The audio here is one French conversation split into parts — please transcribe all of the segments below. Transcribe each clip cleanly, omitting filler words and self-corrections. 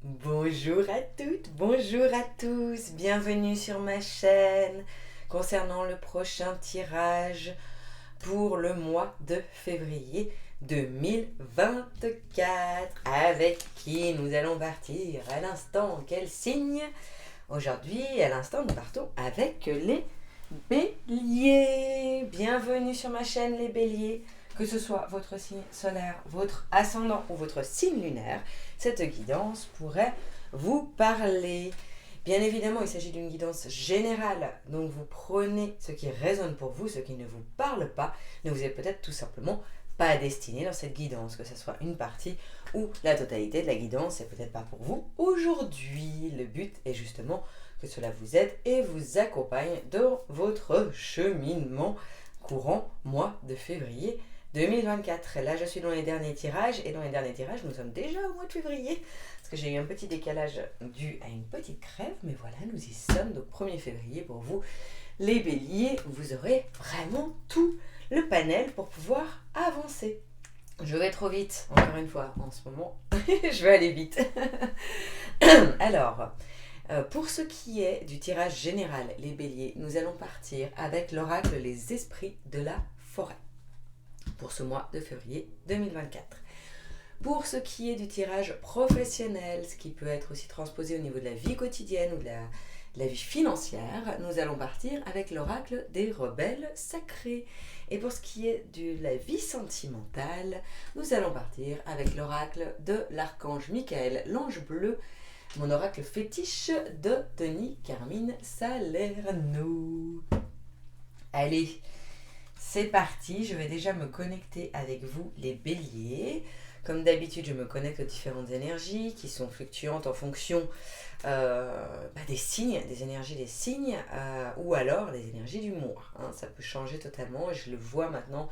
Bonjour à toutes, bonjour à tous, bienvenue sur ma chaîne concernant le prochain tirage pour le mois de février 2024. Avec qui nous allons partir à l'instant? Quel signe? Aujourd'hui, à l'instant, nous partons avec les béliers. Bienvenue sur ma chaîne les béliers. Que ce soit votre signe solaire, votre ascendant ou votre signe lunaire, cette guidance pourrait vous parler. Bien évidemment, il s'agit d'une guidance générale, donc vous prenez ce qui résonne pour vous, ce qui ne vous parle pas, ne vous êtes peut-être tout simplement pas destiné dans cette guidance, que ce soit une partie ou la totalité de la guidance, c'est peut-être pas pour vous aujourd'hui. Le but est justement que cela vous aide et vous accompagne dans votre cheminement courant mois de février 2024. Là, je suis dans les derniers tirages, et dans les derniers tirages, nous sommes déjà au mois de février, parce que j'ai eu un petit décalage dû à une petite crève, mais voilà, nous y sommes, donc 1er février pour vous. Les béliers, vous aurez vraiment tout le panel pour pouvoir avancer. Je vais trop vite, encore une fois, en ce moment, je vais aller vite. Alors, pour ce qui est du tirage général, les béliers, nous allons partir avec l'oracle Les Esprits de la Forêt pour ce mois de février 2024. Pour ce qui est du tirage professionnel, ce qui peut être aussi transposé au niveau de la vie quotidienne ou de la vie financière, nous allons partir avec l'oracle des rebelles sacrés. Et pour ce qui est de la vie sentimentale, nous allons partir avec l'oracle de l'archange Michael, l'ange bleu, mon oracle fétiche de Denis Carmine Salerno. Allez, c'est parti, je vais déjà me connecter avec vous les béliers. Comme d'habitude, je me connecte aux différentes énergies qui sont fluctuantes en fonction des signes, des énergies des signes, ou alors les énergies du mois. Ça peut changer totalement, et je le vois maintenant,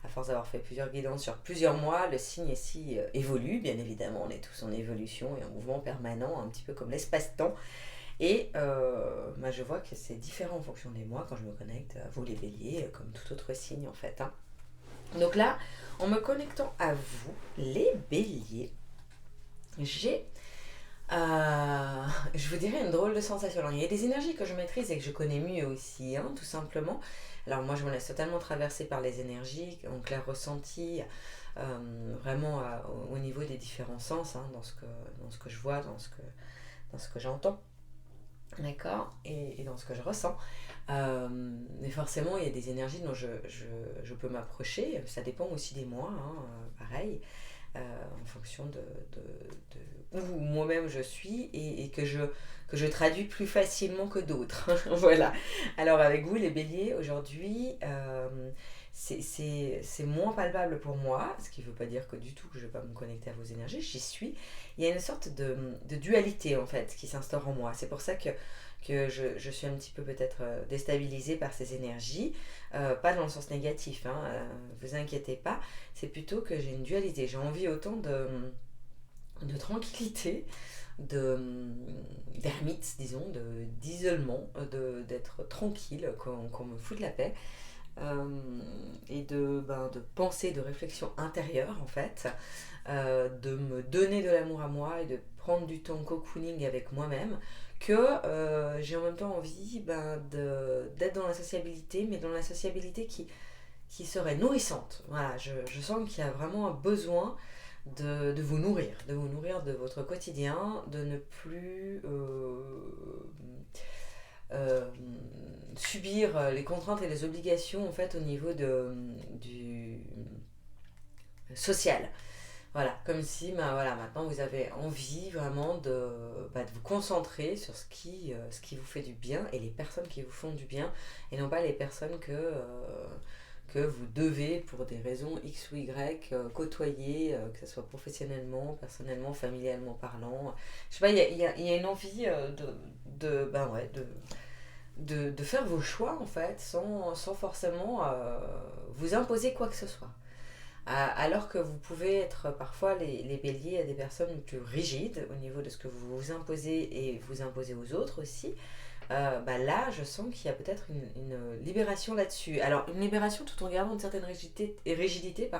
à force d'avoir fait plusieurs guidances sur plusieurs mois, le signe ici évolue, bien évidemment, on est tous en évolution et en mouvement permanent, un petit peu comme l'espace-temps. Et je vois que c'est différent en fonction des mois quand je me connecte à vous les béliers, comme tout autre signe en fait. Donc là, en me connectant à vous, les béliers, j'ai, je vous dirais, une drôle de sensation. Alors, il y a des énergies que je maîtrise et que je connais mieux aussi, tout simplement. Alors moi, je me laisse totalement traverser par les énergies, en clair ressenti, vraiment au niveau des différents sens, dans ce que je vois, dans ce que j'entends. D'accord, et dans ce que je ressens. Mais forcément, il y a des énergies dont je peux m'approcher. Ça dépend aussi des mois, pareil, en fonction de où moi-même je suis et que je traduis plus facilement que d'autres. Voilà. Alors, avec vous, les béliers, aujourd'hui, c'est moins palpable pour moi, ce qui ne veut pas dire que du tout que je ne vais pas me connecter à vos énergies, j'y suis. Il y a une sorte de dualité en fait qui s'instaure en moi. C'est pour ça que je suis un petit peu peut-être déstabilisée par ces énergies, pas dans le sens négatif, vous inquiétez pas, c'est plutôt que j'ai une dualité, j'ai envie autant de tranquillité, d'ermite, disons, d'isolement, d'être tranquille, qu'on me fout de la paix, et de pensée, de réflexion intérieure en fait, de me donner de l'amour à moi et de prendre du temps cocooning avec moi-même, que j'ai en même temps envie d'être dans la sociabilité, mais dans la sociabilité qui serait nourrissante. Voilà, je sens qu'il y a vraiment un besoin de vous nourrir de votre quotidien, de ne plus subir les contraintes et les obligations en fait au niveau du social. Voilà, comme si maintenant vous avez envie vraiment de vous concentrer sur ce qui vous fait du bien et les personnes qui vous font du bien et non pas les personnes que vous devez, pour des raisons X ou Y, côtoyer, que ce soit professionnellement, personnellement, familialement parlant. Je sais pas, il y a une envie de faire vos choix en fait, sans forcément vous imposer quoi que ce soit. Alors que vous pouvez être parfois les béliers à des personnes plus rigides au niveau de ce que vous vous imposez et vous imposez aux autres aussi. Là, je sens qu'il y a peut-être une libération là-dessus. Alors, une libération tout en gardant une certaine rigidité,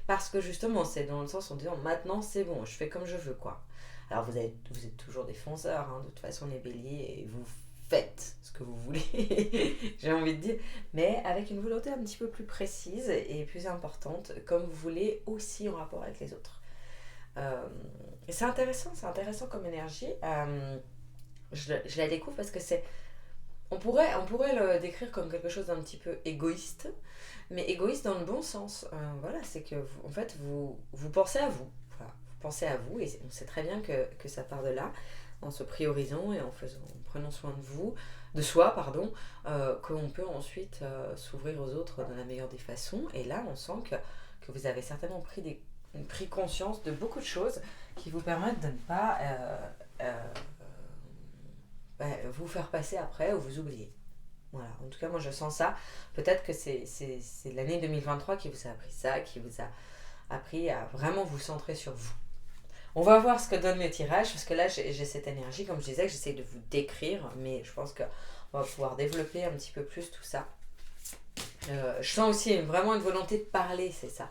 parce que justement, c'est dans le sens en disant maintenant c'est bon, je fais comme je veux, quoi. Alors vous êtes toujours des fonceurs, hein, de toute façon les béliers, et vous faites ce que vous voulez, j'ai envie de dire, mais avec une volonté un petit peu plus précise et plus importante, comme vous voulez, aussi en rapport avec les autres. Et c'est intéressant comme énergie. Je la découvre parce que on pourrait le décrire comme quelque chose d'un petit peu égoïste, mais égoïste dans le bon sens. Voilà, c'est que vous, en fait, vous pensez à vous. Voilà, vous pensez à vous, et on sait très bien que ça part de là, en se priorisant et en prenant soin de vous, de soi, pardon, qu'on peut ensuite s'ouvrir aux autres de la meilleure des façons. Et là, on sent que vous avez certainement pris conscience de beaucoup de choses qui vous permettent de ne pas vous faire passer après ou vous oublier. Voilà, en tout cas, moi je sens ça. Peut-être que c'est l'année 2023 qui vous a appris ça, qui vous a appris à vraiment vous centrer sur vous. On va voir ce que donne le tirage, parce que là j'ai cette énergie, comme je disais, que j'essaie de vous décrire, mais je pense qu'on va pouvoir développer un petit peu plus tout ça. Je sens aussi vraiment une volonté de parler, c'est ça.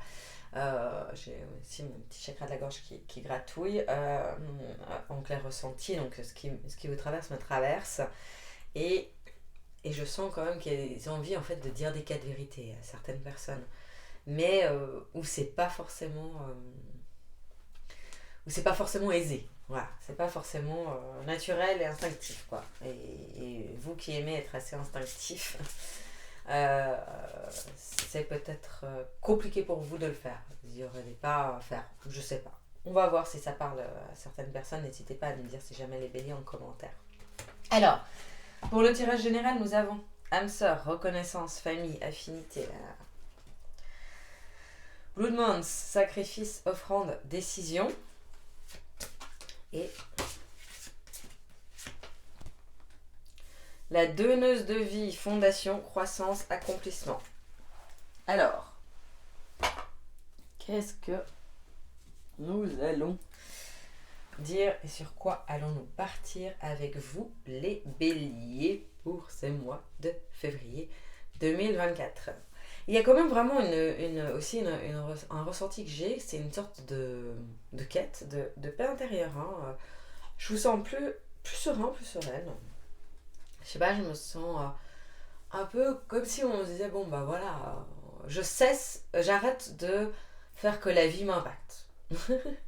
J'ai aussi mon petit chakra de la gorge qui gratouille en clair ressenti, donc ce qui vous traverse me traverse, et je sens quand même qu'il y a des envies en fait de dire des cas de vérité à certaines personnes, mais où c'est pas forcément aisé. Voilà, c'est pas forcément naturel et instinctif, quoi. Et vous qui aimez être assez instinctif, c'est peut-être compliqué pour vous de le faire. Vous n'y aurez pas à faire, je sais pas. On va voir si ça parle à certaines personnes. N'hésitez pas à me dire si jamais les béliers en commentaire. Alors, pour le tirage général, nous avons âme sœur, reconnaissance, famille, affinité. Blood Moons, sacrifice, offrande, décision. Et la donneuse de vie, fondation, croissance, accomplissement. Alors, qu'est-ce que nous allons dire et sur quoi allons-nous partir avec vous, les béliers, pour ce mois de février 2024? Il y a quand même vraiment un ressenti que j'ai, c'est une sorte de quête, de paix intérieure. Hein. Je vous sens plus serein, plus sereine. Je sais pas, je me sens un peu comme si on se disait, bon bah voilà, j'arrête de faire que la vie m'impacte.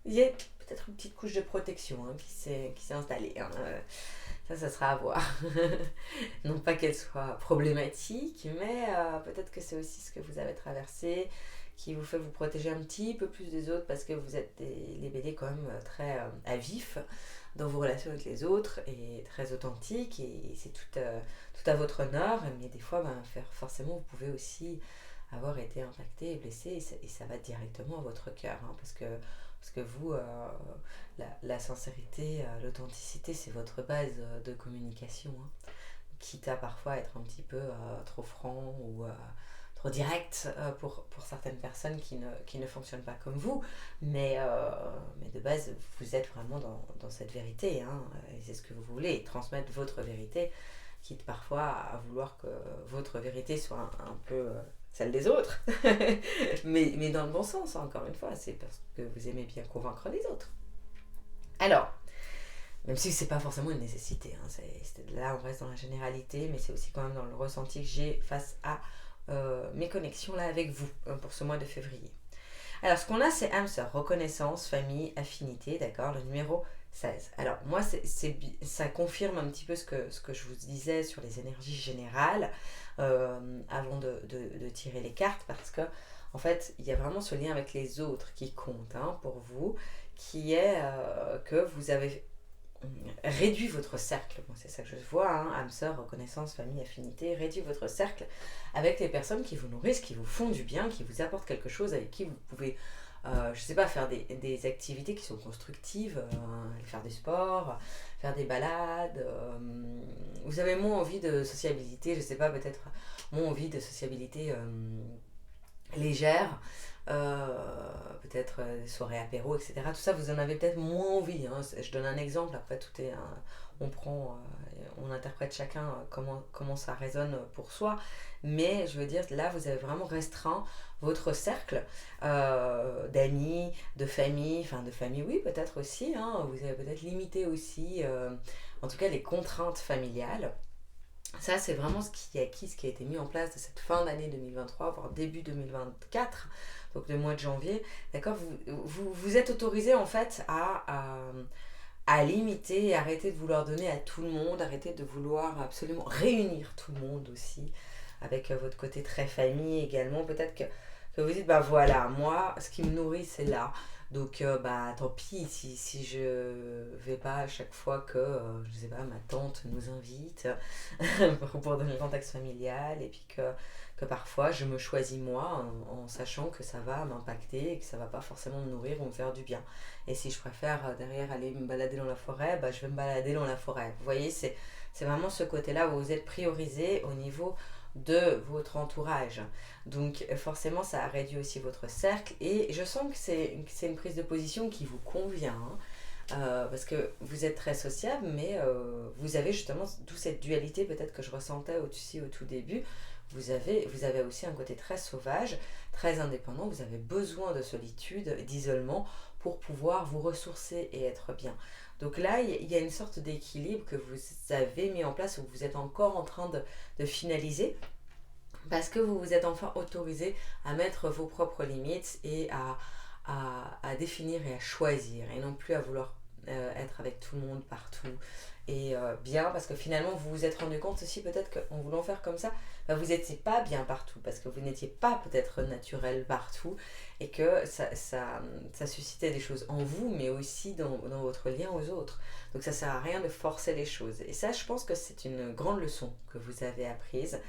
Il y a peut-être une petite couche de protection qui s'est installée. Hein. Ça sera à voir. Non pas qu'elle soit problématique, mais peut-être que c'est aussi ce que vous avez traversé qui vous fait vous protéger un petit peu plus des autres, parce que vous êtes les béliers quand même très à vif dans vos relations avec les autres et très authentiques, et c'est tout à votre honneur, mais des fois forcément vous pouvez aussi avoir été impacté et blessé, et ça va directement à votre cœur, hein, parce que vous, la sincérité, l'authenticité, c'est votre base de communication, hein, quitte à parfois être un petit peu trop franc ou trop direct pour certaines personnes qui ne fonctionnent pas comme vous, mais de base, vous êtes vraiment dans cette vérité, hein, et c'est ce que vous voulez, transmettre votre vérité, quitte parfois à vouloir que votre vérité soit un peu celle des autres, mais dans le bon sens, hein, encore une fois, c'est parce que vous aimez bien convaincre les autres. Alors, même si c'est pas forcément une nécessité, hein, là on reste dans la généralité, mais c'est aussi quand même dans le ressenti que j'ai face à mes connexions là avec vous pour ce mois de février. Alors ce qu'on a, c'est âme sœur, reconnaissance, famille, affinité, d'accord, le numéro 16. Alors moi, ça confirme un petit peu ce que je vous disais sur les énergies générales avant de tirer les cartes, parce que en fait, il y a vraiment ce lien avec les autres qui compte, hein, pour vous, qui est que vous avez réduit votre cercle. Bon, c'est ça que je vois, hein, âme sœur, reconnaissance, famille, affinité. Réduit votre cercle avec les personnes qui vous nourrissent, qui vous font du bien, qui vous apportent quelque chose, avec qui vous pouvez je sais pas, faire des activités qui sont constructives, faire du sport, faire des balades. Vous avez moins envie de sociabilité, je sais pas, peut-être moins envie de sociabilité légère, peut-être des soirées apéro, etc. Tout ça, vous en avez peut-être moins envie. Hein. Je donne un exemple, après tout est on interprète chacun comment ça résonne pour soi, mais je veux dire, là, vous avez vraiment restreint votre cercle d'amis, de famille, enfin de famille, oui, peut-être aussi, hein, vous avez peut-être limité aussi, en tout cas, les contraintes familiales. Ça, c'est vraiment ce qui est acquis, ce qui a été mis en place de cette fin d'année 2023, voire début 2024, donc le mois de janvier. D'accord, vous êtes autorisé en fait à limiter, arrêter de vouloir donner à tout le monde, arrêter de vouloir absolument réunir tout le monde aussi, avec votre côté très famille également. Peut-être que vous dites, bah voilà, moi, ce qui me nourrit, c'est là. Donc, bah tant pis si je vais pas à chaque fois que, je sais pas, ma tante nous invite pour donner le contexte familial, et puis que parfois je me choisis moi en sachant que ça va m'impacter et que ça va pas forcément me nourrir ou me faire du bien. Et si je préfère derrière aller me balader dans la forêt, bah je vais me balader dans la forêt. Vous voyez, c'est vraiment ce côté-là où vous êtes priorisé au niveau de votre entourage. Donc forcément ça a réduit aussi votre cercle, et je sens que c'est une prise de position qui vous convient, hein. Parce que vous êtes très sociable, mais vous avez justement toute cette dualité peut-être que je ressentais aussi au tout début. Vous avez aussi un côté très sauvage, très indépendant, vous avez besoin de solitude, d'isolement pour pouvoir vous ressourcer et être bien. Donc là, il y a une sorte d'équilibre que vous avez mis en place, ou vous êtes encore en train de finaliser, parce que vous vous êtes enfin autorisé à mettre vos propres limites et à définir et à choisir, et non plus à vouloir être avec tout le monde partout. Et bien, parce que finalement, vous vous êtes rendu compte aussi peut-être qu'en voulant faire comme ça, bah, vous n'étiez pas bien partout, parce que vous n'étiez pas peut-être naturel partout, et que ça suscitait des choses en vous, mais aussi dans votre lien aux autres. Donc ça sert à rien de forcer les choses. Et ça, je pense que c'est une grande leçon que vous avez apprise.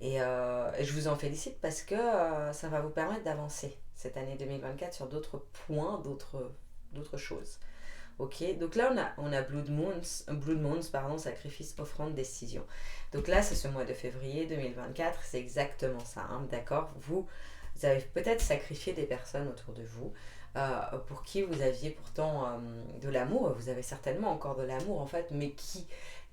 Et je vous en félicite, parce que ça va vous permettre d'avancer cette année 2024 sur d'autres points, d'autres choses. Ok, donc là on a Blood Moons, pardon, sacrifice, offrande, décision. Donc là c'est ce mois de février 2024, c'est exactement ça, hein, d'accord. Vous avez peut-être sacrifié des personnes autour de vous, pour qui vous aviez pourtant de l'amour. Vous avez certainement encore de l'amour en fait, mais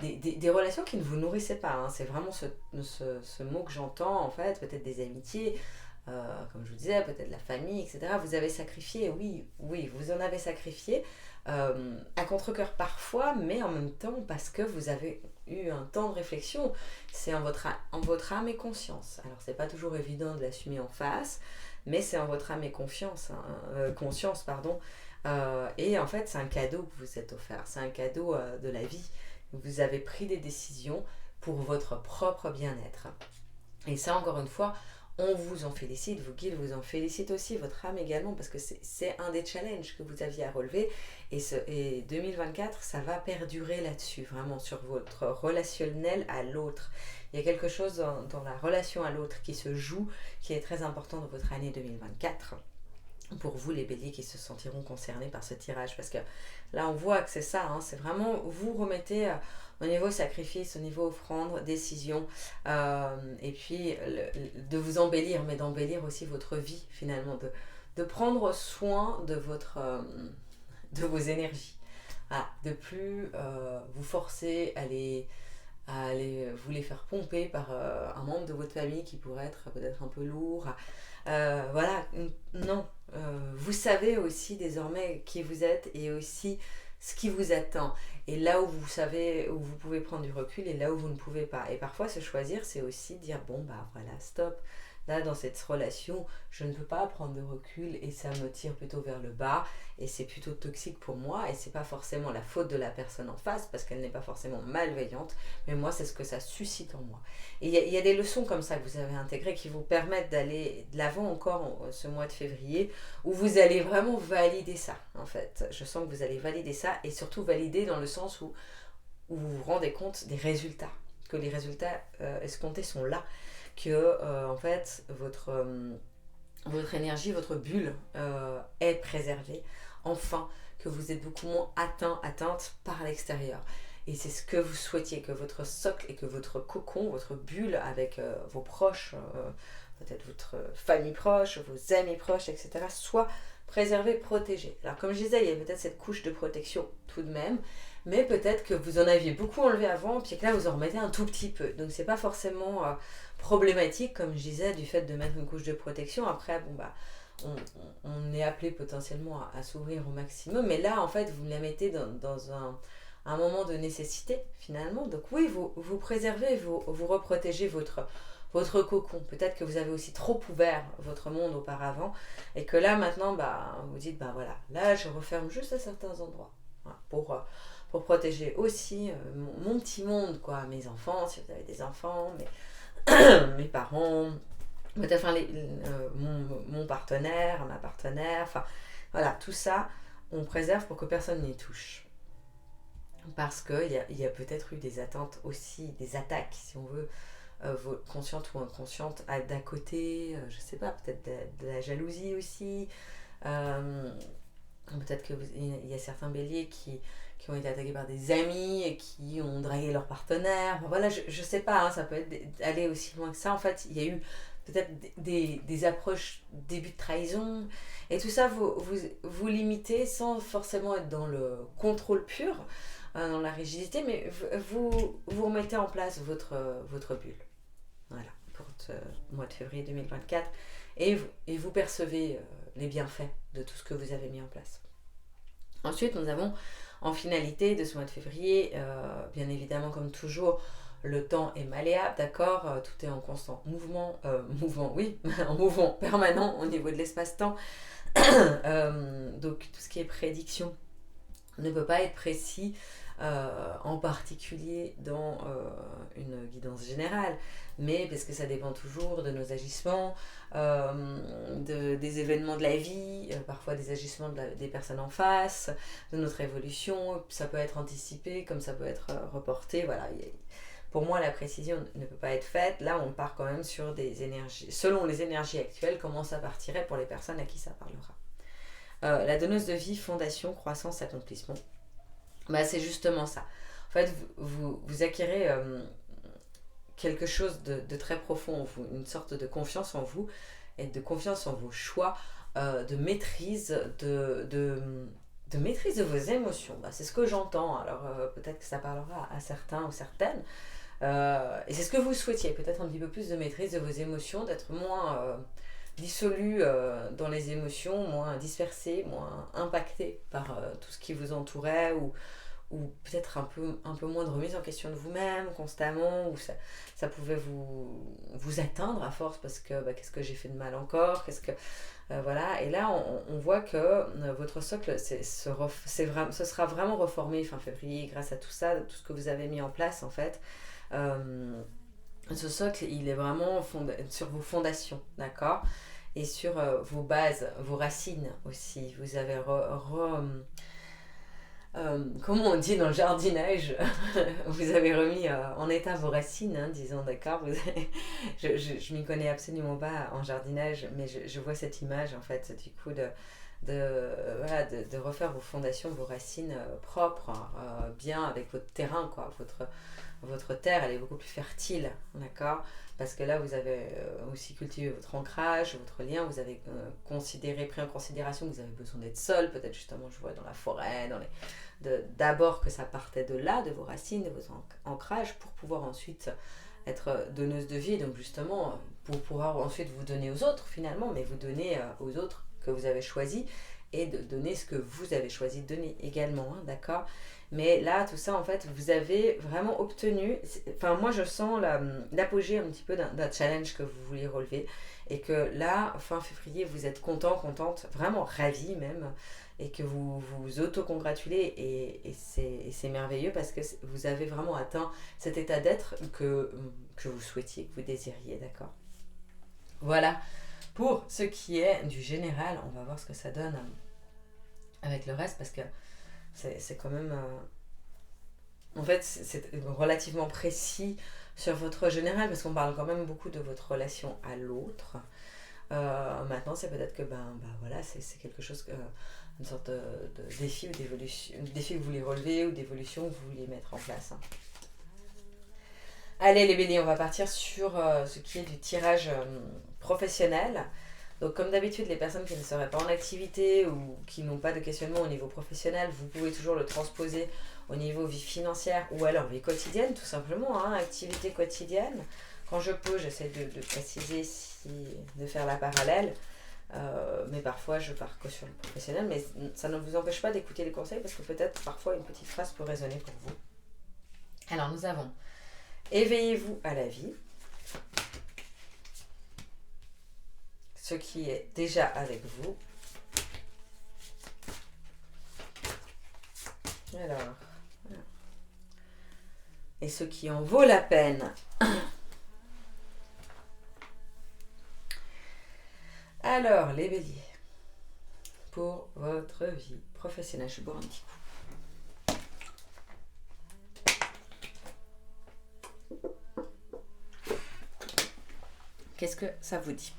des relations qui ne vous nourrissaient pas, hein. C'est vraiment ce mot que j'entends en fait, peut-être des amitiés, comme je vous disais, peut-être la famille, etc. Vous avez sacrifié, oui, oui, vous en avez sacrifié, à contre-cœur parfois, mais en même temps parce que vous avez eu un temps de réflexion. C'est en votre âme et conscience. Alors c'est pas toujours évident de l'assumer en face, mais c'est en votre âme et conscience, pardon. Et en fait c'est un cadeau que vous êtes offert, c'est un cadeau de la vie. Vous avez pris des décisions pour votre propre bien-être. Et ça, encore une fois, on vous en félicite, vos guides vous en félicitent aussi, votre âme également, parce que c'est un des challenges que vous aviez à relever. Et 2024, ça va perdurer là-dessus, vraiment, sur votre relationnel à l'autre. Il y a quelque chose dans la relation à l'autre qui se joue, qui est très important dans votre année 2024. Pour vous les béliers qui se sentiront concernés par ce tirage, parce que là on voit que c'est ça, hein, c'est vraiment vous remettez au niveau sacrifice, au niveau offrande, décision, et puis de vous embellir, mais d'embellir aussi votre vie finalement, de prendre soin de de vos énergies, de plus vous forcer à aller vous les faire pomper par un membre de votre famille qui pourrait être peut-être un peu lourd. Voilà, non. Vous savez aussi désormais qui vous êtes, et aussi ce qui vous attend. Et là où vous savez, où vous pouvez prendre du recul, et là où vous ne pouvez pas. Et parfois se choisir, c'est aussi dire, bon bah voilà, stop. Là, dans cette relation, je ne peux pas prendre de recul, et ça me tire plutôt vers le bas, et c'est plutôt toxique pour moi, et c'est pas forcément la faute de la personne en face, parce qu'elle n'est pas forcément malveillante, mais moi, c'est ce que ça suscite en moi. Et il y a des leçons comme ça que vous avez intégrées qui vous permettent d'aller de l'avant encore ce mois de février, où vous allez vraiment valider ça, en fait. Je sens que vous allez valider ça, et surtout valider dans le sens où vous vous rendez compte des résultats, que les résultats escomptés sont là, que en fait votre énergie, votre bulle est préservée, enfin, que vous êtes beaucoup moins atteinte par l'extérieur. Et c'est ce que vous souhaitiez, que votre socle et que votre cocon, votre bulle avec vos proches, peut-être votre famille proche, vos amis proches, etc., soit préserver, protéger. Alors comme je disais, il y a peut-être cette couche de protection tout de même, mais peut-être que vous en aviez beaucoup enlevé avant, puis que là vous en remettez un tout petit peu. Donc c'est pas forcément problématique, comme je disais, du fait de mettre une couche de protection. Après, bon bah, on est appelé potentiellement à s'ouvrir au maximum, mais là en fait vous la mettez dans un moment de nécessité finalement. Donc oui, vous préservez, vous reprotégez votre cocon. Peut-être que vous avez aussi trop ouvert votre monde auparavant et que là maintenant bah, vous dites bah voilà, là je referme juste à certains endroits, voilà, pour protéger aussi mon petit monde, quoi, mes enfants, si vous avez des enfants, mes parents, peut-être enfin, mon partenaire, ma partenaire, enfin voilà, tout ça on préserve pour que personne n'y touche. Parce qu'il y a peut-être eu des attentes aussi, des attaques, si on veut, conscientes ou inconscientes, d'à côté, je sais pas, peut-être de la jalousie aussi. Euh, Peut-être qu'il y a certains béliers qui ont été attaqués par des amis et qui ont dragué leur partenaire. Enfin, voilà, je sais pas, hein, ça peut aller aussi loin que ça. En fait, il y a eu peut-être des approches début de trahison. Et tout ça, vous limitez sans forcément être dans le contrôle pur, dans la rigidité, mais vous remettez en place votre bulle. Voilà, pour le mois de février 2024. Et vous percevez les bienfaits de tout ce que vous avez mis en place. Ensuite, nous avons en finalité de ce mois de février, bien évidemment comme toujours, le temps est malléable, d'accord, tout est en constant mouvement, oui, en mouvement permanent au niveau de l'espace-temps. Donc tout ce qui est prédiction ne peut pas être précis, en particulier dans une guidance générale, mais parce que ça dépend toujours de nos agissements, des événements de la vie, parfois des agissements des personnes en face, de notre évolution. Ça peut être anticipé comme ça peut être reporté. Voilà. Pour moi, la précision ne peut pas être faite. Là, on part quand même sur des énergies. Selon les énergies actuelles, comment ça partirait pour les personnes à qui ça parlera. La donneuse de vie, fondation, croissance, accomplissement. Bah, c'est justement ça. En fait, vous acquérez quelque chose de très profond en vous, une sorte de confiance en vous et de confiance en vos choix, de maîtrise, de maîtrise de vos émotions. Bah, c'est ce que j'entends. Alors peut-être que ça parlera à certains ou certaines. Et c'est ce que vous souhaitiez, peut-être un petit peu plus de maîtrise de vos émotions, d'être moins dissolu dans les émotions, moins dispersé, moins impacté par tout ce qui vous entourait, ou peut-être un peu moins de remise en question de vous-même constamment, où ça pouvait vous atteindre à force parce que bah, qu'est-ce que j'ai fait de mal encore, voilà. Et là on voit que votre socle ce sera vraiment reformé fin février grâce à tout ça, tout ce que vous avez mis en place en fait. Ce socle il est vraiment sur vos fondations, d'accord, et sur vos bases, vos racines aussi. Vous avez comment on dit dans le jardinage, vous avez remis en état vos racines, hein, disons, d'accord. Je m'y connais absolument pas en jardinage, mais je vois cette image en fait, du coup de refaire vos fondations, vos racines propres, bien avec votre terrain, quoi. Votre terre, elle est beaucoup plus fertile, d'accord, parce que là vous avez aussi cultivé votre ancrage, votre lien, vous avez pris en considération que vous avez besoin d'être seul, peut-être justement je vois dans la forêt, d'abord que ça partait de là, de vos racines, de vos ancrages, pour pouvoir ensuite être donneuse de vie, donc justement pour pouvoir ensuite vous donner aux autres finalement, mais vous donner aux autres que vous avez choisi, et de donner ce que vous avez choisi de donner également, hein, d'accord. Mais là, tout ça, en fait, vous avez vraiment obtenu... Enfin, moi, je sens l'apogée un petit peu d'un challenge que vous vouliez relever. Et que là, fin février, vous êtes content, contente, vraiment ravi même. Et que vous vous auto-congratulez. Et c'est merveilleux parce que vous avez vraiment atteint cet état d'être que vous souhaitiez, que vous désiriez, d'accord. Voilà. Pour ce qui est du général, on va voir ce que ça donne avec le reste parce que c'est quand même en fait c'est relativement précis sur votre général parce qu'on parle quand même beaucoup de votre relation à l'autre. Maintenant c'est peut-être que voilà, c'est quelque chose, une sorte de défi ou d'évolution, défi que vous voulez relever ou d'évolution que vous voulez mettre en place, hein. Allez les béliers, on va partir sur ce qui est du tirage professionnel. Donc comme d'habitude, les personnes qui ne seraient pas en activité ou qui n'ont pas de questionnement au niveau professionnel, vous pouvez toujours le transposer au niveau vie financière ou alors vie quotidienne, tout simplement, hein, activité quotidienne. Quand je pose, j'essaie de préciser, de faire la parallèle. Mais parfois je pars que sur le professionnel, mais ça ne vous empêche pas d'écouter les conseils parce que peut-être parfois une petite phrase peut résonner pour vous. Alors nous avons éveillez-vous à la vie, ce qui est déjà avec vous. Alors, et ce qui en vaut la peine. Alors, les béliers, pour votre vie professionnelle, je vais boire un petit coup. Qu'est-ce que ça vous dit?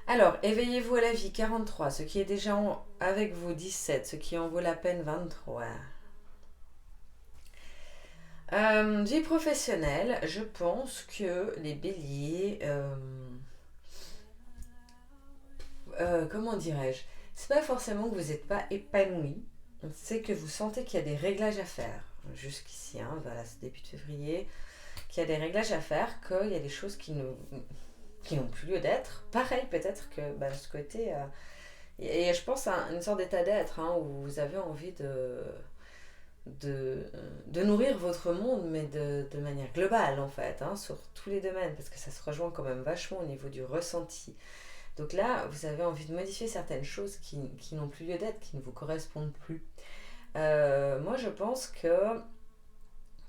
Alors, éveillez-vous à la vie, 43, ce qui est déjà avec vous, 17, ce qui en vaut la peine, 23. Vie professionnelle, je pense que les béliers... comment dirais-je, c'est pas forcément que vous n'êtes pas épanoui, c'est que vous sentez qu'il y a des réglages à faire jusqu'ici, hein, voilà, c'est début de février, qu'il y a des réglages à faire, qu'il y a des choses qui n'ont plus lieu d'être. Pareil, peut-être que ce côté, et je pense à une sorte d'état d'être, hein, où vous avez envie de nourrir votre monde, mais de manière globale en fait, hein, sur tous les domaines, parce que ça se rejoint quand même vachement au niveau du ressenti. Donc là, vous avez envie de modifier certaines choses qui n'ont plus lieu d'être, qui ne vous correspondent plus. Moi, je pense que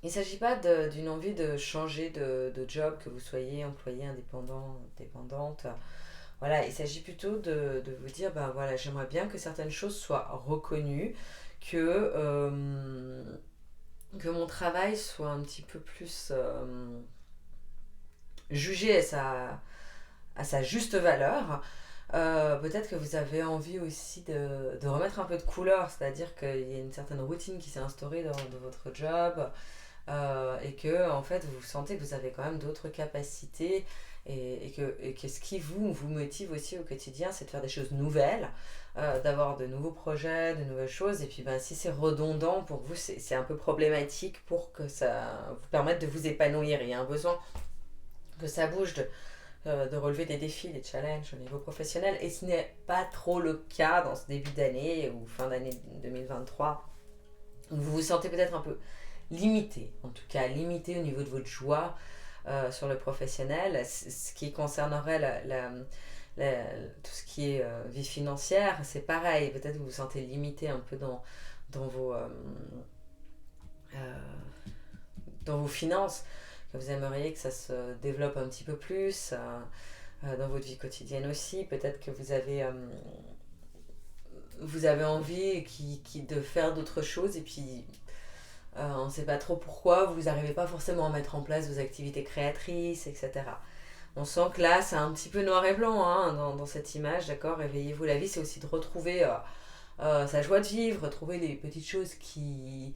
il ne s'agit pas d'une envie de changer de job, que vous soyez employé indépendant, dépendante. Voilà, il s'agit plutôt de vous dire, voilà, j'aimerais bien que certaines choses soient reconnues, que mon travail soit un petit peu plus jugé à sa juste valeur. Peut-être que vous avez envie aussi de remettre un peu de couleur, c'est-à-dire qu'il y a une certaine routine qui s'est instaurée dans votre job, et que en fait vous sentez que vous avez quand même d'autres capacités, et que ce qui vous motive aussi au quotidien, c'est de faire des choses nouvelles, d'avoir de nouveaux projets, de nouvelles choses. Et puis si c'est redondant pour vous, c'est un peu problématique pour que ça vous permette de vous épanouir. Il y a un besoin que ça bouge, de relever des défis, des challenges au niveau professionnel, et ce n'est pas trop le cas dans ce début d'année ou fin d'année 2023. Vous vous sentez peut-être un peu limité, en tout cas limité au niveau de votre joie sur le professionnel, ce qui concernerait tout ce qui est vie financière, c'est pareil, peut-être que vous vous sentez limité un peu dans vos finances, que vous aimeriez que ça se développe un petit peu plus dans votre vie quotidienne aussi. Peut-être que vous avez envie de faire d'autres choses, et puis on ne sait pas trop pourquoi, vous n'arrivez pas forcément à mettre en place vos activités créatrices, etc. On sent que là, c'est un petit peu noir et blanc, hein, dans cette image, d'accord. Éveillez-vous, la vie, c'est aussi de retrouver sa joie de vivre, retrouver les petites choses qui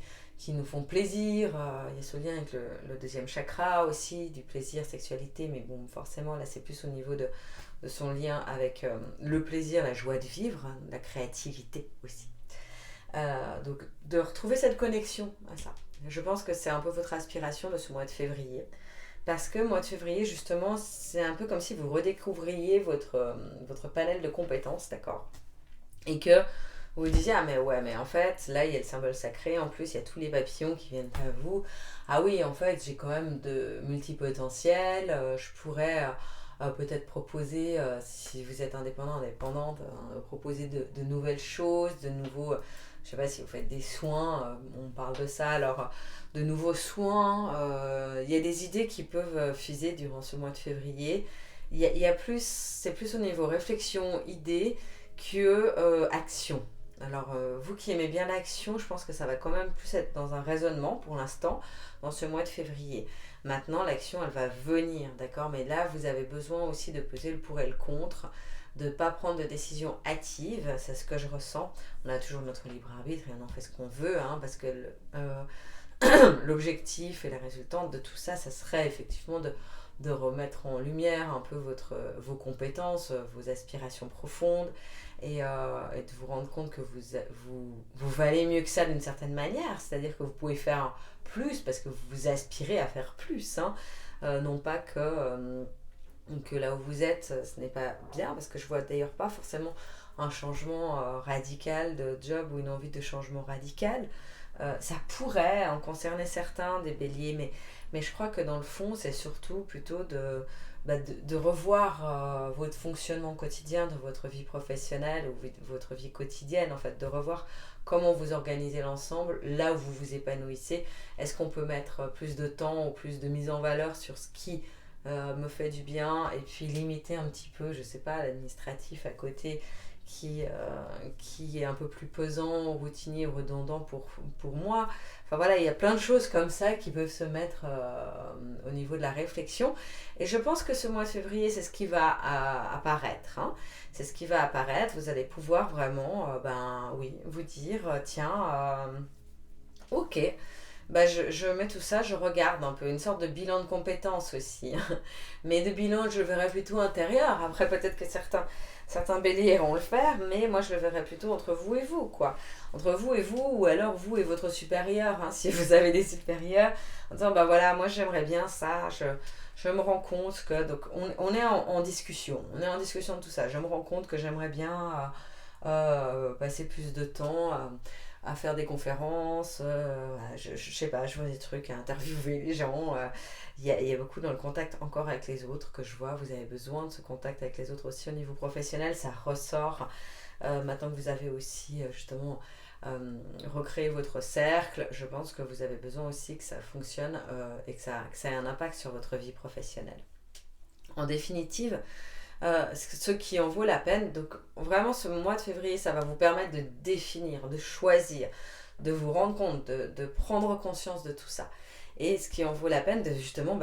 nous font plaisir. Il y a ce lien avec le deuxième chakra aussi, du plaisir, sexualité, mais bon, forcément, là, c'est plus au niveau de son lien avec le plaisir, la joie de vivre, hein, la créativité aussi. Donc, de retrouver cette connexion à ça. Je pense que c'est un peu votre aspiration de ce mois de février. Parce que mois de février, justement, c'est un peu comme si vous redécouvriez votre panel de compétences, d'accord? Et que vous vous disiez, ah mais ouais, mais en fait, là, il y a le symbole sacré, en plus, il y a tous les papillons qui viennent à vous. Ah oui, en fait, j'ai quand même de multipotentiel, je pourrais peut-être proposer, si vous êtes indépendante, proposer de nouvelles choses, de nouveaux... je sais pas si vous faites des soins, on parle de ça, alors de nouveaux soins, il y a des idées qui peuvent fuser durant ce mois de février. C'est plus au niveau réflexion, idée, que action. Alors vous qui aimez bien l'action, je pense que ça va quand même plus être dans un raisonnement pour l'instant, dans ce mois de février. Maintenant, l'action, elle va venir, d'accord? Mais là, vous avez besoin aussi de peser le pour et le contre, de ne pas prendre de décision hâtive, c'est ce que je ressens. On a toujours notre libre arbitre et on en fait ce qu'on veut, hein, parce que l'objectif et la résultante de tout ça, ça serait effectivement de remettre en lumière un peu vos compétences, vos aspirations profondes et de vous rendre compte que vous valez mieux que ça d'une certaine manière. C'est-à-dire que vous pouvez faire plus parce que vous aspirez à faire plus. Hein. Non pas que là où vous êtes, ce n'est pas bien, parce que je vois d'ailleurs pas forcément un changement radical de job ou une envie de changement radical. Ça pourrait en concerner certains des béliers, mais je crois que dans le fond, c'est surtout plutôt de revoir votre fonctionnement quotidien dans votre vie professionnelle ou votre vie quotidienne, en fait, de revoir comment vous organisez l'ensemble, là où vous vous épanouissez. Est-ce qu'on peut mettre plus de temps ou plus de mise en valeur sur ce qui me fait du bien et puis limiter un petit peu, je sais pas, l'administratif à côté qui est un peu plus pesant, routinier, redondant pour moi. Enfin voilà, il y a plein de choses comme ça qui peuvent se mettre au niveau de la réflexion. Et je pense que ce mois de février, c'est ce qui va apparaître. Hein. C'est ce qui va apparaître. Vous allez pouvoir vraiment, oui, vous dire, tiens, ok, je mets tout ça, je regarde un peu, une sorte de bilan de compétences aussi. Mais de bilan, je le verrai plutôt intérieur. Après, peut-être que certains béliers iront le faire, mais moi, je le verrai plutôt entre vous et vous, quoi. Entre vous et vous, ou alors vous et votre supérieur, hein, si vous avez des supérieurs, en disant, voilà, moi, j'aimerais bien ça, je me rends compte que... Donc, on est en discussion, on est en discussion de tout ça. Je me rends compte que j'aimerais bien passer plus de temps... à faire des conférences, je sais pas, je vois des trucs, à interviewer les gens. Il y a beaucoup dans le contact encore avec les autres que je vois. Vous avez besoin de ce contact avec les autres aussi au niveau professionnel, ça ressort. Maintenant que vous avez aussi justement recréé votre cercle, je pense que vous avez besoin aussi que ça fonctionne et que ça ait un impact sur votre vie professionnelle. En définitive, ce qui en vaut la peine. Donc vraiment ce mois de février, ça va vous permettre de définir, de choisir, de vous rendre compte, de prendre conscience de tout ça. Et ce qui en vaut la peine de justement,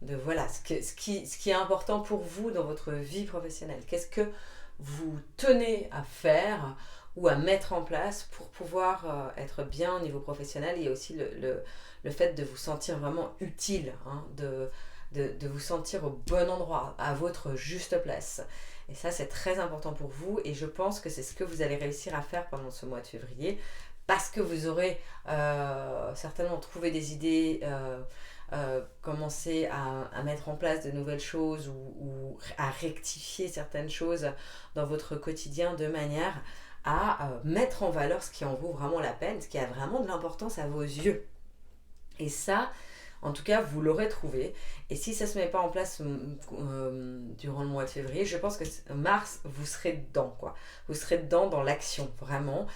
de voilà, ce qui est important pour vous dans votre vie professionnelle. Qu'est-ce que vous tenez à faire ou à mettre en place pour pouvoir être bien au niveau professionnel. Il y a aussi le fait de vous sentir vraiment utile, hein, de vous sentir au bon endroit, à votre juste place. Et ça, c'est très important pour vous et je pense que c'est ce que vous allez réussir à faire pendant ce mois de février parce que vous aurez certainement trouvé des idées, commencé à mettre en place de nouvelles choses ou à rectifier certaines choses dans votre quotidien de manière à mettre en valeur ce qui en vaut vraiment la peine, ce qui a vraiment de l'importance à vos yeux. Et ça, en tout cas, vous l'aurez trouvé. Et si ça ne se met pas en place durant le mois de février, je pense que mars, vous serez dedans, quoi. Vous serez dedans dans l'action, vraiment.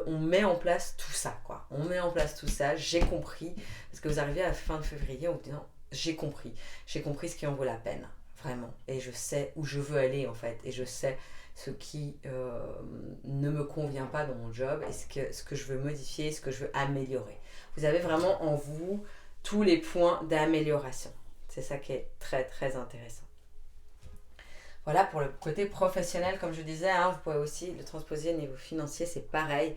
On met en place tout ça, quoi. On met en place tout ça, j'ai compris. Parce que vous arrivez à la fin de février en vous disant, j'ai compris. J'ai compris ce qui en vaut la peine, vraiment. Et je sais où je veux aller, en fait. Et je sais ce qui ne me convient pas dans mon job et ce que je veux modifier, ce que je veux améliorer. Vous avez vraiment en vous tous les points d'amélioration. C'est ça qui est très très intéressant. Voilà pour le côté professionnel, comme je disais, hein, vous pouvez aussi le transposer au niveau financier, c'est pareil.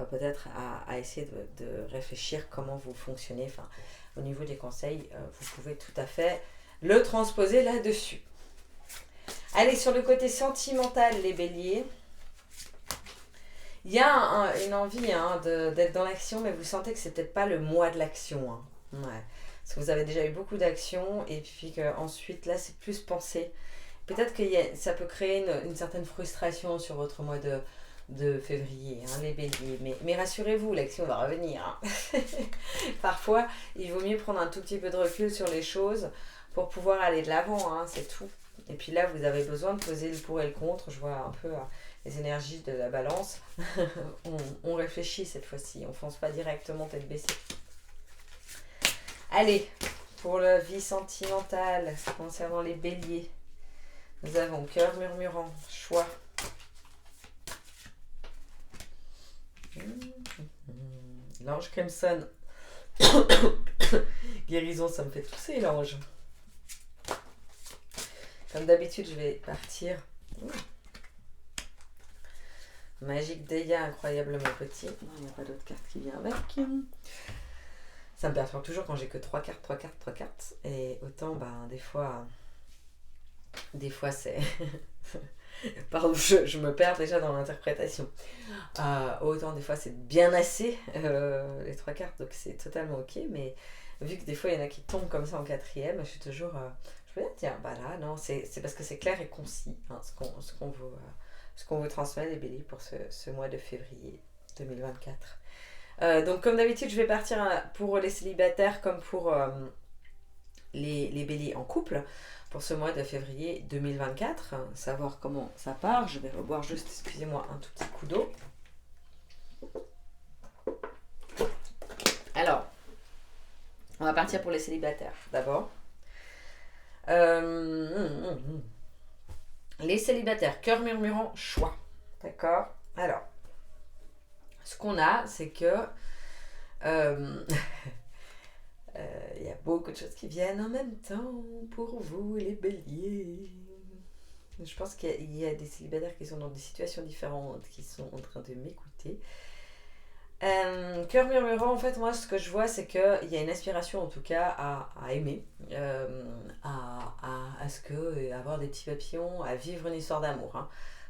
Peut-être à essayer de réfléchir comment vous fonctionnez. Enfin, au niveau des conseils, vous pouvez tout à fait le transposer là-dessus. Allez, sur le côté sentimental, les béliers, il y a une envie d'être dans l'action, mais vous sentez que c'est peut-être pas le mois de l'action. Hein. Ouais. Parce que vous avez déjà eu beaucoup d'actions, et puis qu'ensuite, là, c'est plus pensé. Peut-être que ça peut créer une certaine frustration sur votre mois de février, hein, les béliers. Mais rassurez-vous, l'action va revenir. Hein. Parfois, il vaut mieux prendre un tout petit peu de recul sur les choses pour pouvoir aller de l'avant, hein, c'est tout. Et puis là, vous avez besoin de poser le pour et le contre. Je vois un peu les énergies de la balance. on réfléchit cette fois-ci. On ne fonce pas directement tête baissée. Allez, pour la vie sentimentale concernant les béliers, nous avons cœur murmurant, choix. L'ange Crimson. Guérison, ça me fait tousser l'ange. Comme d'habitude, je vais partir. Magique Deya, incroyablement petit. Non, il n'y a pas d'autre carte qui vient avec. Ça me perturbe toujours quand j'ai que 3 cartes, 3 cartes, 3 cartes. Et autant, des fois c'est... Pardon, je me perds déjà dans l'interprétation. Autant des fois c'est bien assez, les 3 cartes, donc c'est totalement ok. Mais vu que des fois il y en a qui tombent comme ça en quatrième, je suis toujours... je me dis, tiens, bah là, non, c'est parce que c'est clair et concis, hein, ce qu'on vous transmet, les béliers, pour ce mois de février 2024. Donc comme d'habitude, je vais partir pour les célibataires comme pour les béliers en couple pour ce mois de février 2024. Savoir comment ça part. Je vais reboire juste, excusez-moi, un tout petit coup d'eau. Alors, on va partir pour les célibataires d'abord. Les célibataires, cœur murmurant, choix. D'accord. Alors, ce qu'on a, c'est que il y a beaucoup de choses qui viennent en même temps pour vous, les béliers. Je pense qu'il y a des célibataires qui sont dans des situations différentes, qui sont en train de m'écouter. Cœur murmurant, en fait, moi, ce que je vois, c'est qu'il y a une aspiration, en tout cas, à aimer, à ce que, avoir des petits papillons, à vivre une histoire d'amour. Hein.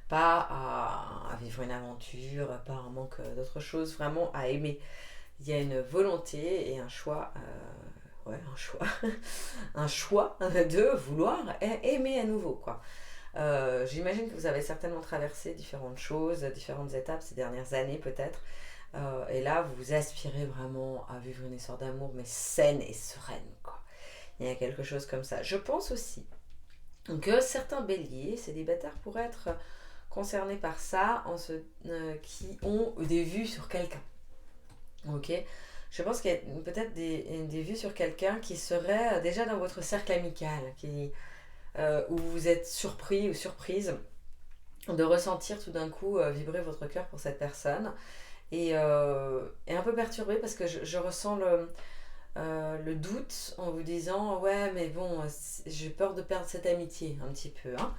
Pas à vivre une aventure, pas un manque d'autre chose, vraiment à aimer. Il y a une volonté et un choix, un choix de vouloir aimer à nouveau, quoi. J'imagine que vous avez certainement traversé différentes choses, différentes étapes ces dernières années peut-être. Et là, vous aspirez vraiment à vivre une histoire d'amour, mais saine et sereine, quoi. Il y a quelque chose comme ça. Je pense aussi que certains béliers célibataires pourraient être concernés par ça, qui ont des vues sur quelqu'un. Ok. Je pense qu'il y a peut-être des vues sur quelqu'un qui serait déjà dans votre cercle amical, où vous êtes surpris ou surprise de ressentir tout d'un coup vibrer votre cœur pour cette personne. Et un peu perturbée parce que je ressens le doute en vous disant ouais mais bon j'ai peur de perdre cette amitié un petit peu hein.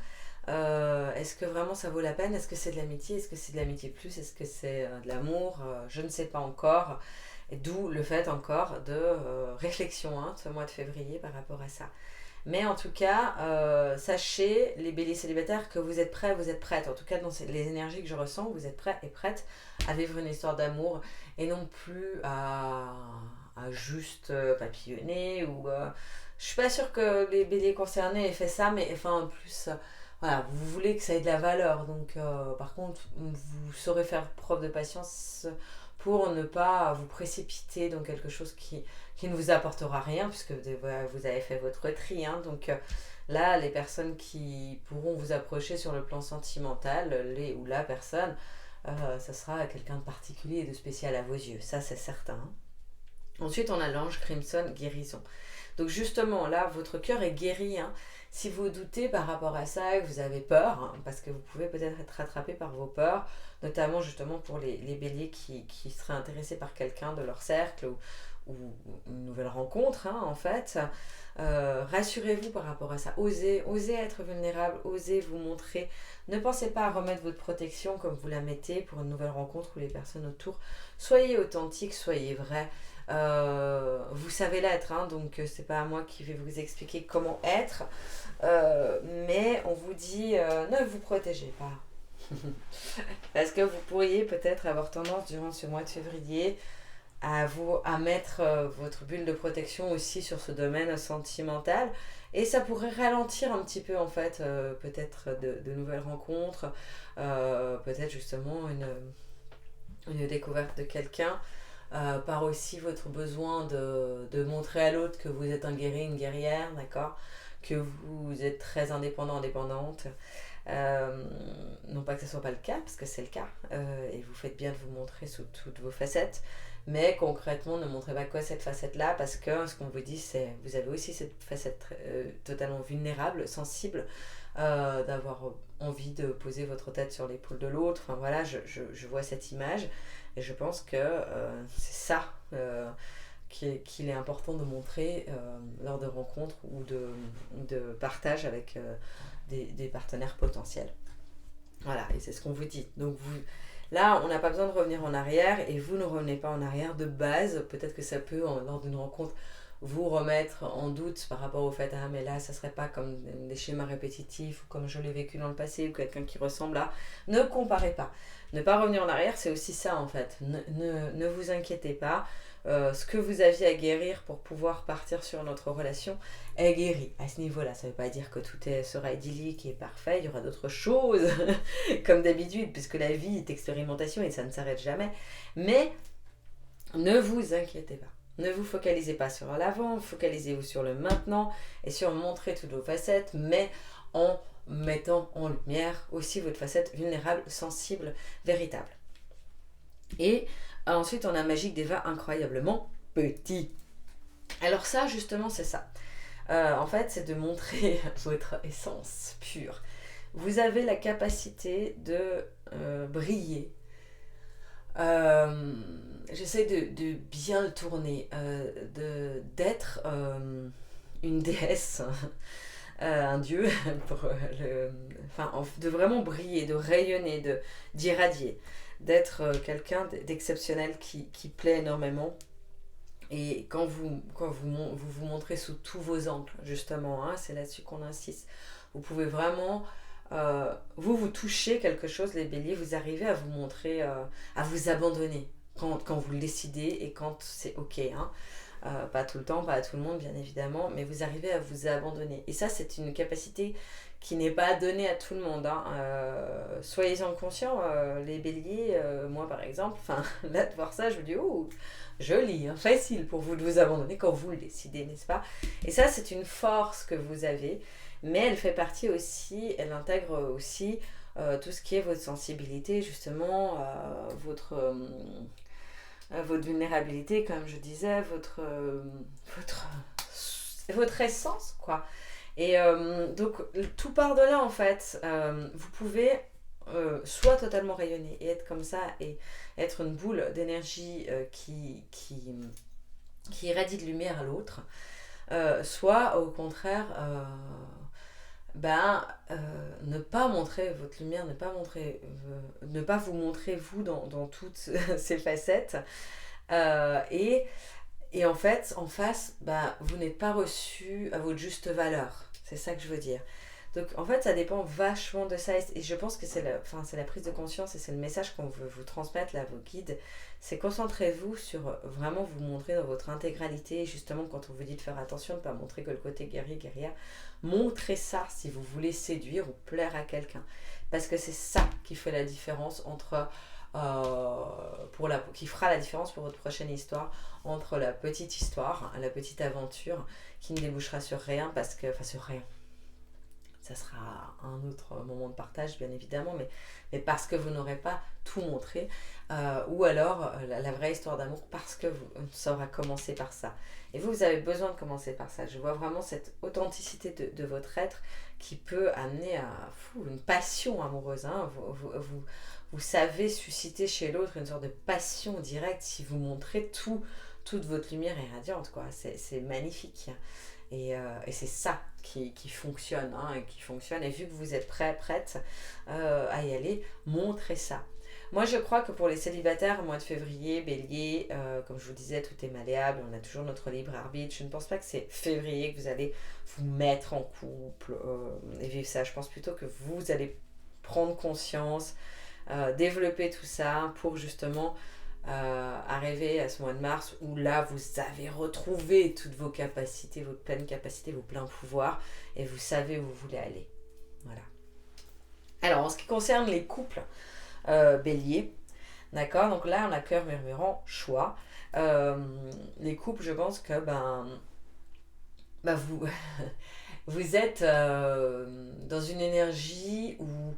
Est-ce que vraiment ça vaut la peine? Est-ce que c'est de l'amitié? Est-ce que c'est de l'amitié plus? Est-ce que c'est de l'amour? Je ne sais pas encore. Et d'où le fait encore de réflexion hein, ce mois de février par rapport à ça. Mais en tout cas, sachez, les béliers célibataires, que vous êtes prêts, vous êtes prêtes. En tout cas, dans les énergies que je ressens, vous êtes prêts et prêtes à vivre une histoire d'amour et non plus à juste papillonner. Je suis pas sûre que les béliers concernés aient fait ça, mais enfin, en plus, voilà, vous voulez que ça ait de la valeur. Donc, par contre, vous saurez faire preuve de patience pour ne pas vous précipiter dans quelque chose qui ne vous apportera rien, puisque vous avez fait votre tri. Hein, donc là, les personnes qui pourront vous approcher sur le plan sentimental, les ou la personne, ça sera quelqu'un de particulier et de spécial à vos yeux. Ça, c'est certain. Hein. Ensuite, on a l'ange Crimson, guérison. Donc justement, là, votre cœur est guéri. Hein. Si vous doutez par rapport à ça, que vous avez peur, hein, parce que vous pouvez peut-être être rattrapé par vos peurs, notamment justement pour les béliers qui seraient intéressés par quelqu'un de leur cercle ou une nouvelle rencontre, hein, en fait. Rassurez-vous par rapport à ça. Osez être vulnérable, osez vous montrer. Ne pensez pas à remettre votre protection comme vous la mettez pour une nouvelle rencontre ou les personnes autour. Soyez authentique, soyez vrai. Vous savez l'être, hein, donc c'est pas à moi qui vais vous expliquer comment être, mais on vous dit ne vous protégez pas. Parce que vous pourriez peut-être avoir tendance durant ce mois de février à mettre votre bulle de protection aussi sur ce domaine sentimental et ça pourrait ralentir un petit peu en fait peut-être de nouvelles rencontres, peut-être justement une découverte de quelqu'un. Par aussi votre besoin de montrer à l'autre que vous êtes un guerrier, une guerrière, d'accord, que vous êtes très indépendant, indépendante. Non pas que ce ne soit pas le cas, parce que c'est le cas, et vous faites bien de vous montrer sous toutes vos facettes, mais concrètement, ne montrez pas que cette facette-là, parce que ce qu'on vous dit, c'est vous avez aussi cette facette totalement vulnérable, sensible, d'avoir envie de poser votre tête sur l'épaule de l'autre. Enfin voilà, je vois cette image. Et je pense que c'est ça qu'il est important de montrer lors de rencontres ou de partage avec des partenaires potentiels. Voilà, et c'est ce qu'on vous dit. Donc Là, on n'a pas besoin de revenir en arrière et vous ne revenez pas en arrière de base. Peut-être que ça peut, lors d'une rencontre, vous remettre en doute par rapport au fait ah mais là ça serait pas comme des schémas répétitifs ou comme je l'ai vécu dans le passé ou quelqu'un qui ressemble à... Ne comparez pas. Ne pas revenir en arrière, c'est aussi ça en fait. Ne vous inquiétez pas. Ce que vous aviez à guérir pour pouvoir partir sur notre relation est guéri à ce niveau-là. Ça ne veut pas dire que tout sera idyllique et parfait. Il y aura d'autres choses comme d'habitude puisque la vie est expérimentation et ça ne s'arrête jamais. Mais ne vous inquiétez pas. Ne vous focalisez pas sur l'avant, focalisez-vous sur le maintenant et sur montrer toutes vos facettes, mais en mettant en lumière aussi votre facette vulnérable, sensible, véritable. Et ensuite, on a Magique Deva incroyablement petit. Alors ça, justement, c'est ça. En fait, c'est de montrer votre essence pure. Vous avez la capacité de briller. J'essaie de bien le tourner, d'être une déesse, un dieu, de vraiment briller, de rayonner, d'irradier, d'être quelqu'un d'exceptionnel qui plaît énormément. Et quand vous vous montrez sous tous vos angles, justement, hein, c'est là-dessus qu'on insiste, vous pouvez vraiment... vous touchez quelque chose, les béliers, vous arrivez à vous montrer, à vous abandonner quand vous le décidez et quand c'est ok. Hein. Pas tout le temps, pas à tout le monde, bien évidemment, mais vous arrivez à vous abandonner. Et ça, c'est une capacité qui n'est pas donnée à tout le monde. Hein. Soyez-en conscients, les béliers, moi par exemple, là de voir ça, je me dis, oh, joli, hein, facile pour vous de vous abandonner quand vous le décidez, n'est-ce pas? Et ça, c'est une force que vous avez. Mais elle fait partie aussi, elle intègre aussi tout ce qui est votre sensibilité, justement, votre vulnérabilité, comme je disais, votre essence, quoi. Et donc, tout part de là, en fait. Vous pouvez soit totalement rayonner et être comme ça, et être une boule d'énergie qui irradie de lumière à l'autre, soit au contraire... ne pas montrer votre lumière, ne pas vous montrer vous dans toutes ces facettes. Et en fait, en face, vous n'êtes pas reçu à votre juste valeur. C'est ça que je veux dire. Donc en fait, ça dépend vachement de ça. Et je pense que c'est la prise de conscience et c'est le message qu'on veut vous transmettre, là, vos guides. C'est concentrez-vous sur vraiment vous montrer dans votre intégralité. Et justement, quand on vous dit de faire attention, de ne pas montrer que le côté guerrière, montrez ça si vous voulez séduire ou plaire à quelqu'un. Parce que c'est ça qui fait la différence entre... qui fera la différence pour votre prochaine histoire entre la petite histoire, la petite aventure qui ne débouchera sur rien sur rien. Ça sera un autre moment de partage, bien évidemment, mais parce que vous n'aurez pas tout montré, ou alors la vraie histoire d'amour, parce que ça aura commencé par ça. Et vous avez besoin de commencer par ça. Je vois vraiment cette authenticité de votre être qui peut amener à une passion amoureuse. Hein. Vous savez susciter chez l'autre une sorte de passion directe si vous montrez toute votre lumière est radiante, quoi. C'est magnifique. Et c'est ça qui fonctionne, hein, et qui fonctionne. Et vu que vous êtes prête à y aller, montrez ça. Moi, je crois que pour les célibataires, mois de février, bélier, comme je vous disais, tout est malléable, on a toujours notre libre arbitre. Je ne pense pas que c'est février que vous allez vous mettre en couple et vivre ça. Je pense plutôt que vous allez prendre conscience, développer tout ça pour justement... arriver à ce mois de mars où là vous avez retrouvé toutes vos capacités, votre pleine capacité, vos pleins pouvoirs et vous savez où vous voulez aller. Voilà. Alors en ce qui concerne les couples bélier, d'accord, donc là on a cœur murmurant, choix. Les couples, je pense que vous vous êtes dans une énergie où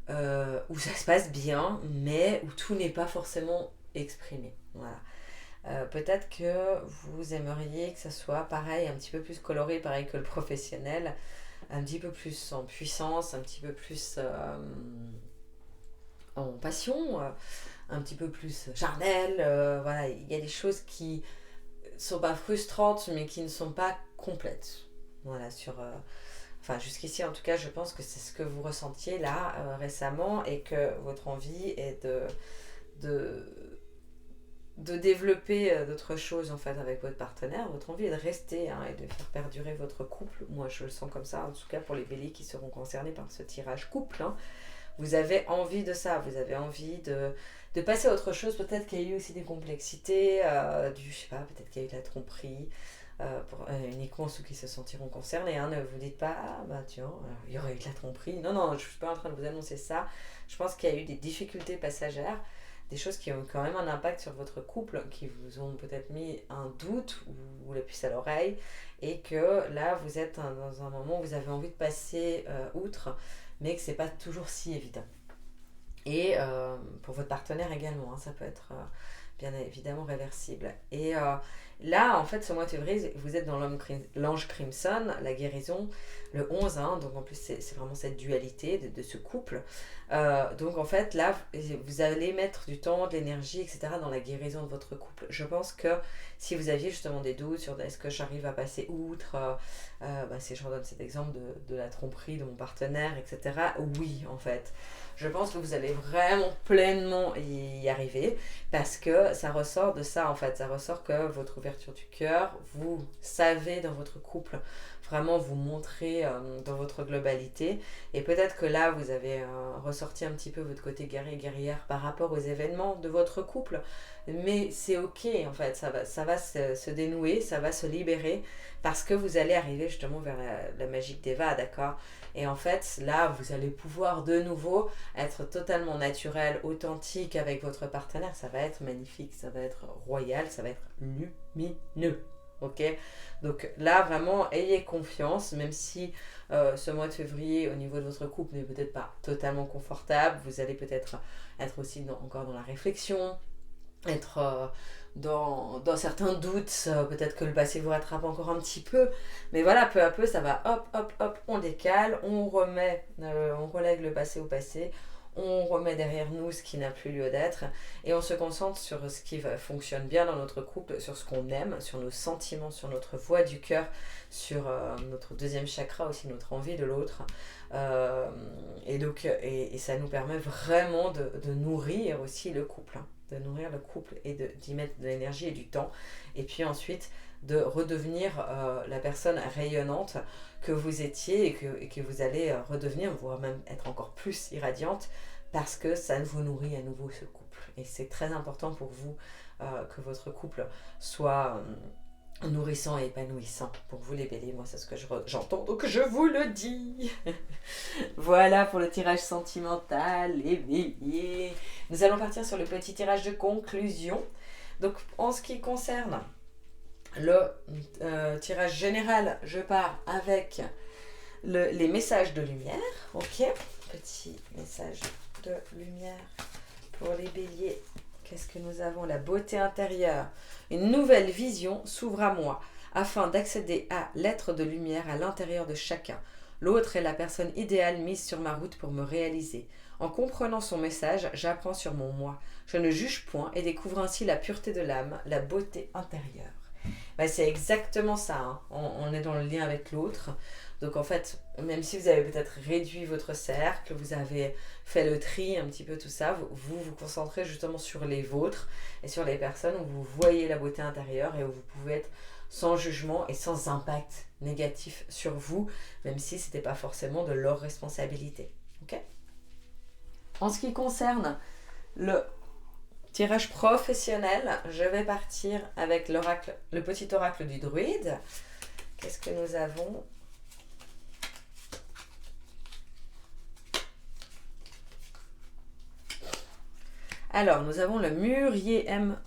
ça se passe bien, mais où tout n'est pas forcément exprimé. Voilà. Peut-être que vous aimeriez que ça soit pareil, un petit peu plus coloré, pareil que le professionnel, un petit peu plus en puissance, un petit peu plus en passion, un petit peu plus charnel. Voilà, il y a des choses qui sont pas frustrantes, mais qui ne sont pas complètes. Voilà, Enfin, jusqu'ici, en tout cas, je pense que c'est ce que vous ressentiez là récemment et que votre envie est de, de développer d'autres choses en fait avec votre partenaire. Votre envie est de rester et de faire perdurer votre couple. Moi, je le sens comme ça, en tout cas pour les béliers qui seront concernés par ce tirage couple. Vous avez envie de ça, vous avez envie de passer à autre chose. Peut-être qu'il y a eu aussi des complexités, je sais pas, peut-être qu'il y a eu de la tromperie. Pour uniquement ceux qui se sentiront concernés, ne vous dites pas ah bah tiens il y aurait eu de la tromperie, non je suis pas en train de vous annoncer ça. Je pense qu'il y a eu des difficultés passagères, des choses qui ont quand même un impact sur votre couple, qui vous ont peut-être mis un doute ou la puce à l'oreille, et que là vous êtes dans un moment où vous avez envie de passer outre, mais que c'est pas toujours si évident. Et pour votre partenaire également, ça peut être bien évidemment réversible. Et là, en fait, ce mois de février, vous êtes dans l'ange Crimson, la guérison, le 11, donc en plus c'est vraiment cette dualité de ce couple. Donc en fait, là, vous allez mettre du temps, de l'énergie, etc. dans la guérison de votre couple. Je pense que si vous aviez justement des doutes sur est-ce que j'arrive à passer outre, si je redonne cet exemple de la tromperie de mon partenaire, etc. Oui, en fait. Je pense que vous allez vraiment pleinement y arriver, parce que ça ressort de ça en fait, ça ressort que votre ouverture du cœur, vous savez dans votre couple vraiment vous montrer dans votre globalité, et peut-être que là vous avez ressorti un petit peu votre côté guerrière par rapport aux événements de votre couple, mais c'est ok en fait, ça va se dénouer, ça va se libérer, parce que vous allez arriver justement vers la magique d'Eva, d'accord? Et en fait, là, vous allez pouvoir de nouveau être totalement naturel, authentique avec votre partenaire. Ça va être magnifique, ça va être royal, ça va être lumineux. Ok? Donc là, vraiment, ayez confiance, même si ce mois de février, au niveau de votre couple, n'est peut-être pas totalement confortable. Vous allez peut-être être aussi encore dans la réflexion, être dans certains doutes, peut-être que le passé vous rattrape encore un petit peu, mais voilà, peu à peu ça va hop, on décale, on relègue le passé au passé, on remet derrière nous ce qui n'a plus lieu d'être, et on se concentre sur ce qui fonctionne bien dans notre couple, sur ce qu'on aime, sur nos sentiments, sur notre voix du cœur, sur notre deuxième chakra aussi, notre envie de l'autre, et ça nous permet vraiment de nourrir aussi le couple, de nourrir le couple et d'y mettre de l'énergie et du temps, et puis ensuite de redevenir la personne rayonnante que vous étiez, et que vous allez redevenir, voire même être encore plus irradiante, parce que ça vous nourrit à nouveau ce couple. Et c'est très important pour vous que votre couple soit nourrissant et épanouissant. Pour vous les béliers, moi c'est ce que j'entends, donc je vous le dis. Voilà pour le tirage sentimental, les béliers. Nous allons partir sur le petit tirage de conclusion. Donc en ce qui concerne le tirage général, je pars avec les messages de lumière. Ok, petit message de lumière pour les béliers. Qu'est-ce que nous avons? La beauté intérieure. Une nouvelle vision s'ouvre à moi afin d'accéder à l'être de lumière à l'intérieur de chacun. L'autre est la personne idéale mise sur ma route pour me réaliser. En comprenant son message, j'apprends sur mon moi. Je ne juge point et découvre ainsi la pureté de l'âme, la beauté intérieure. C'est exactement ça, on est dans le lien avec l'autre. Donc en fait, même si vous avez peut-être réduit votre cercle, vous avez fait le tri un petit peu tout ça, vous concentrez justement sur les vôtres et sur les personnes où vous voyez la beauté intérieure et où vous pouvez être sans jugement et sans impact négatif sur vous, même si ce n'était pas forcément de leur responsabilité. Okay? En ce qui concerne le tirage professionnel, je vais partir avec l'oracle, le petit oracle du druide. Qu'est-ce que nous avons? Alors, nous avons le mûrier M-.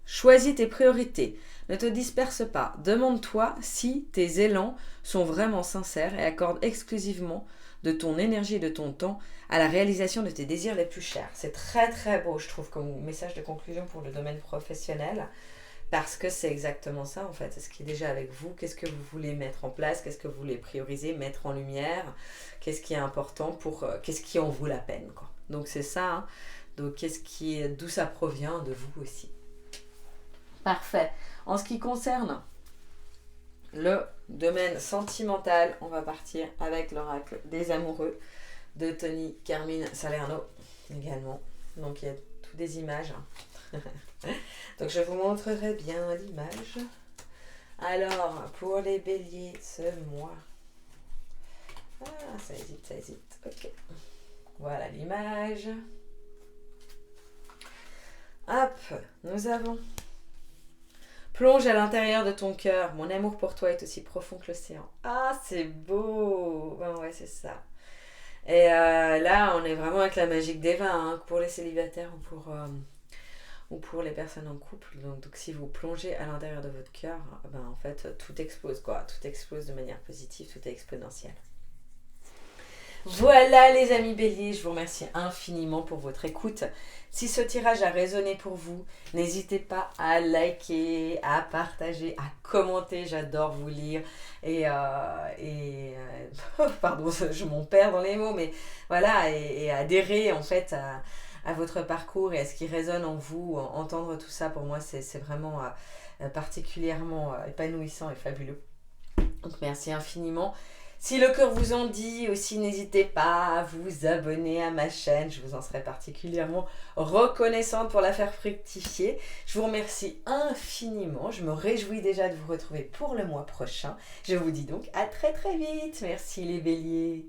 Choisis tes priorités. Ne te disperse pas. Demande-toi si tes élans sont vraiment sincères et accorde exclusivement de ton énergie et de ton temps à la réalisation de tes désirs les plus chers. C'est très très beau, je trouve, comme message de conclusion pour le domaine professionnel, parce que c'est exactement ça en fait. C'est ce qui est déjà avec vous. Qu'est-ce que vous voulez mettre en place? Qu'est-ce que vous voulez prioriser, mettre en lumière? Qu'est-ce qui est important qu'est-ce qui en vaut la peine, quoi. Donc c'est ça. Donc d'où ça provient de vous aussi. Parfait. En ce qui concerne le domaine sentimental, on va partir avec l'oracle des amoureux de Tony Carmine Salerno également. Donc il y a toutes des images. Donc je vous montrerai bien l'image. Alors, pour les béliers, ce mois. Ah, ça hésite. Ok. Voilà l'image. Hop, nous avons. Plonge à l'intérieur de ton cœur. Mon amour pour toi est aussi profond que l'océan. Ah, c'est beau. Ben ouais, c'est ça. Et là, on est vraiment avec la magique des vins, hein, pour les célibataires ou pour les personnes en couple. Donc si vous plongez à l'intérieur de votre cœur, ben, en fait, tout explose, quoi. Tout explose de manière positive, tout est exponentiel. Voilà les amis béliers, je vous remercie infiniment pour votre écoute. Si ce tirage a résonné pour vous, n'hésitez pas à liker, à partager, à commenter, j'adore vous lire. Pardon, je m'en perds dans les mots, mais voilà, et adhérer en fait à votre parcours et à ce qui résonne en vous. Entendre tout ça, pour moi, c'est vraiment particulièrement épanouissant et fabuleux. Donc merci infiniment. Si le cœur vous en dit aussi, n'hésitez pas à vous abonner à ma chaîne. Je vous en serai particulièrement reconnaissante pour la faire fructifier. Je vous remercie infiniment. Je me réjouis déjà de vous retrouver pour le mois prochain. Je vous dis donc à très très vite. Merci les béliers.